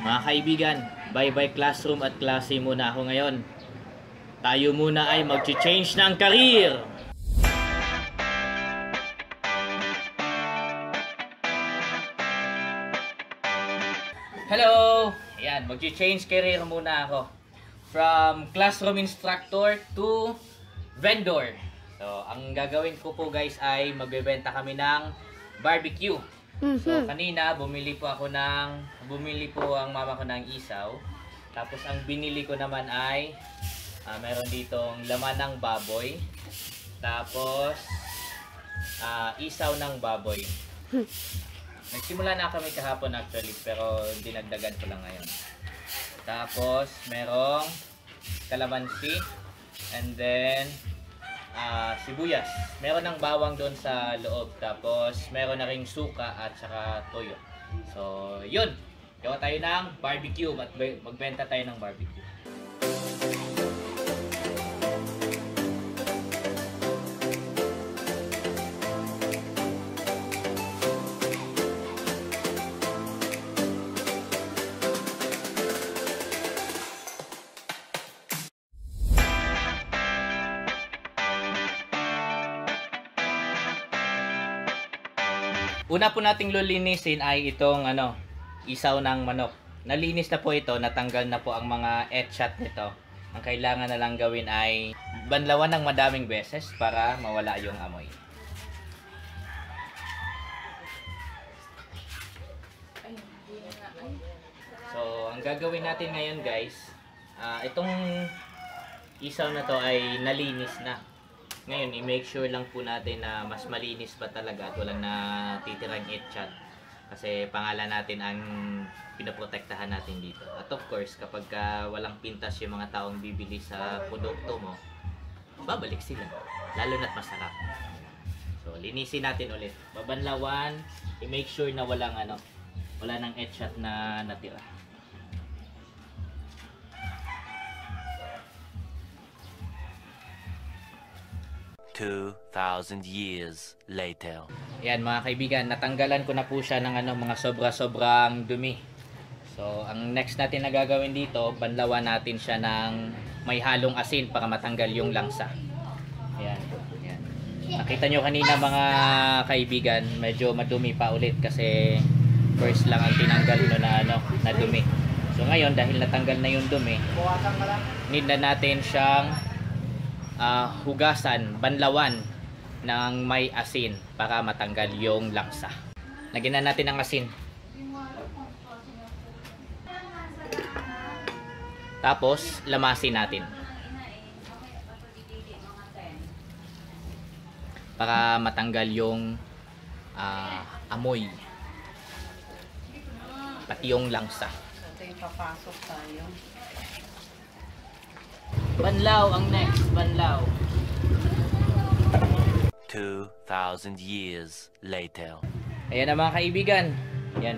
Mga kaibigan, bye-bye classroom at klase muna ako ngayon. Tayo muna ay mag-change ng career. Hello! Ayan, mag-change career muna ako. From classroom instructor to vendor. So, ang gagawin ko po guys ay magbebenta kami ng barbecue. So, kanina bumili po ang mama ko ng isaw. Tapos ang binili ko naman ay meron ditong laman ng baboy. Tapos isaw ng baboy. Nagsimula na kami kahapon actually, pero dinagdagan ko lang ngayon. Tapos merong kalamansi and then sibuyas. Meron ng bawang doon sa loob. Tapos meron na ring suka at saka toyo. So, yun. Gawa tayo ng barbecue at magbenta tayo ng barbecue. Una po nating lulinisin ay itong isaw ng manok. Nalinis na po ito, natanggal na po ang mga etchat nito. Ang kailangan na lang gawin ay banlawan ng madaming beses para mawala yung amoy. So, ang gagawin natin ngayon guys, itong isaw na to ay nalinis na. Ngayon, i-make sure lang po natin na mas malinis pa talaga at walang natitirang etchat. Kasi pangalan natin ang pinoprotektahan natin dito. At of course, kapag walang pintas yung mga taong bibili sa produkto mo, babalik sila. Lalo na't masarap. So, linisin natin ulit. Babanlawan, i-make sure na wala nang etchat na natira. $2,000 years later. Yan mga kaibigan, natanggalan ko na po siya ng mga sobra-sobrang dumi. So, ang next natin na gagawin dito, banlawan natin siya ng may halong asin para matanggal yung langsa. Ayan. Ayan. Nakita nyo kanina mga kaibigan, medyo madumi pa ulit kasi first lang ang tinanggal no na dumi. So ngayon, dahil natanggal na yung dumi, need na natin siyang hugasan, banlawan ng may asin para matanggal yung langsa. Lagyan na natin ang asin. Tapos, lamasin natin. Para matanggal yung amoy. Pati yung langsa. So, ito yung papasok tayo. Banlaw ang next, banlaw. 2,000 years later. Ayan na mga kaibigan. Yan.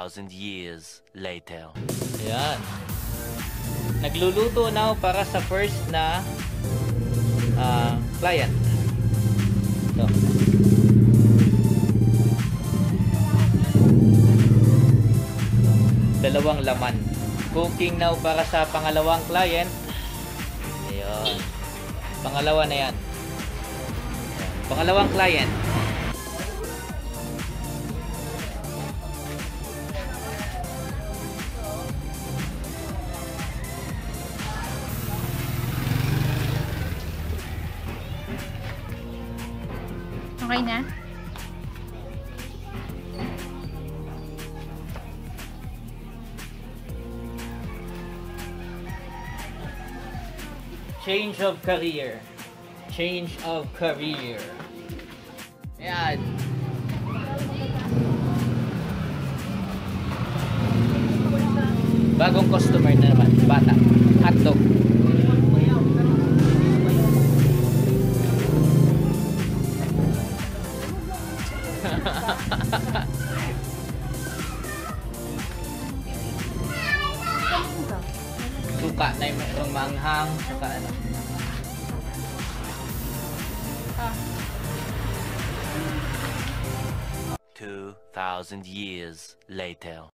2,000 years later. Ayan. Nagluluto na ako para sa first na client. Ito. Dalawang laman. Cooking now para sa pangalawang client. Ayun. Pangalawa na yan. Pangalawang client. Okay na? Change of career. Change of career. Ayan. Bagong customer na naman. Bata. Hotdog. Suka na yung mayroong manghang. Saka ano. 2,000 years later.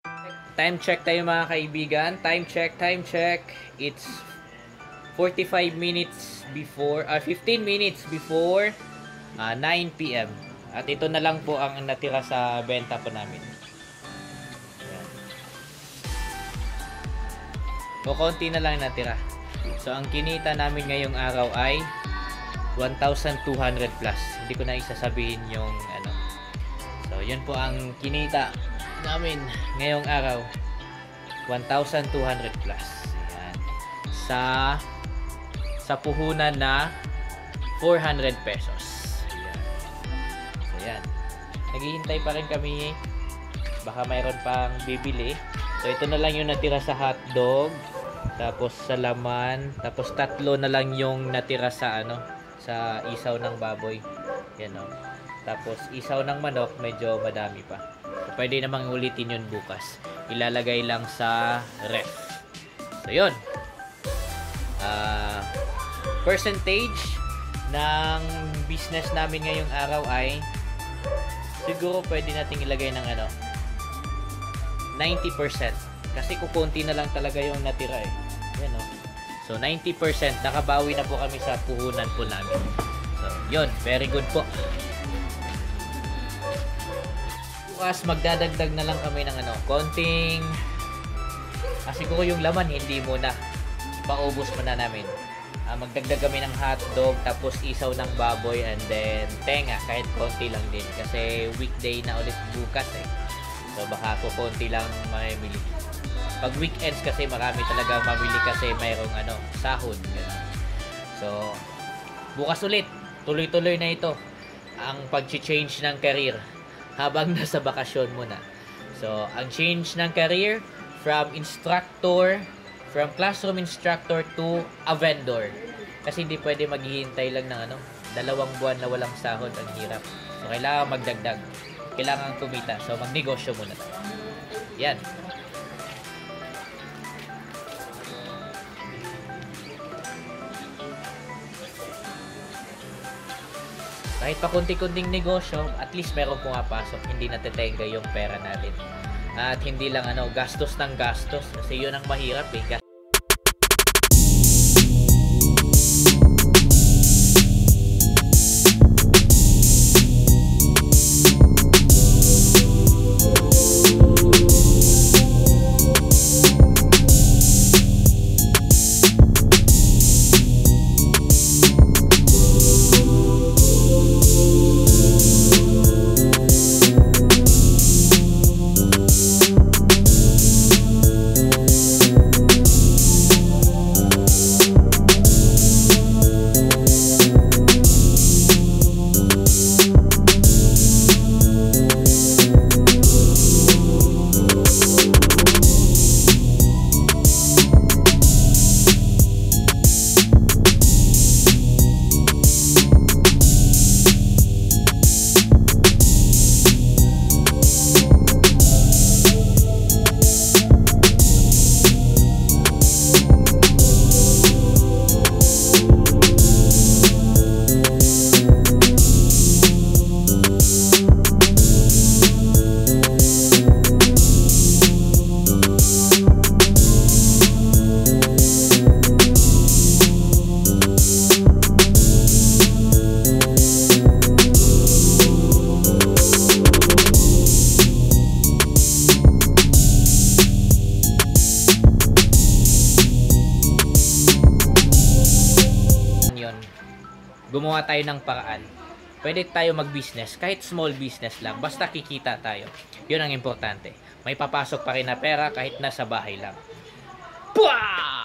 Time check tayo mga kaibigan. Time check. It's 45 minutes before, 15 minutes before 9 p.m. At ito na lang po ang natira sa benta po namin. Ayan. So, konti na lang natira. So, ang kinita namin ngayong araw ay 1,200 plus. Hindi ko na isasabihin yung ano. So, yun po ang kinita namin ngayong araw. 1,200 plus. Ayan. Sa puhunan na 400 pesos. Ayan. So, ayan. Naghihintay pa rin kami. Baka mayroon pang bibili. So, ito na lang yung natira sa hotdog. Tapos sa laman. Tapos 3 na lang yung natira sa ano, sa isaw ng baboy. Yan o. Tapos isaw ng manok, medyo madami pa. So, pwede namang ulitin yun bukas. Ilalagay lang sa ref. So, yun. Percentage ng business namin ngayong araw ay siguro pwede nating ilagay ng ano 90%. Kasi kukunti na lang talaga yung natira eh. Yan o. So, 90%. Nakabawi na po kami sa puhunan po namin. So, yun. Very good po. Bukas, magdadagdag na lang kami ng ano, konting siguro yung laman, hindi muna. Paubos muna namin. Magdagdag kami ng hotdog, tapos isaw ng baboy, and then tenga, kahit konti lang din. Kasi weekday na ulit bukas eh. So, baka po konti lang mamimili. Pag weekends kasi marami talaga mamili kasi mayroong ano, sahod. Ganun. So, bukas ulit, tuloy-tuloy na ito ang pag-change ng career habang nasa bakasyon muna. So, ang change ng career from classroom instructor to a vendor. Kasi hindi pwede maghihintay lang ng ano, 2 buwan na walang sahod, ang hirap. So, kailangan magdagdag. Kailangan kumita. So, magnegosyo muna tayo. Yan. Kahit pa kunti-kunting negosyo, at least meron pumapasok, hindi natetenga yung pera natin. At hindi lang ano, gastos ng gastos. Kasi yun ang mahirap eh. gumawa tayo ng paraan. Pwede tayo mag-business, kahit small business lang, basta kikita tayo. Yun ang importante. May papasok pa rin na pera kahit nasa bahay lang. Pwah!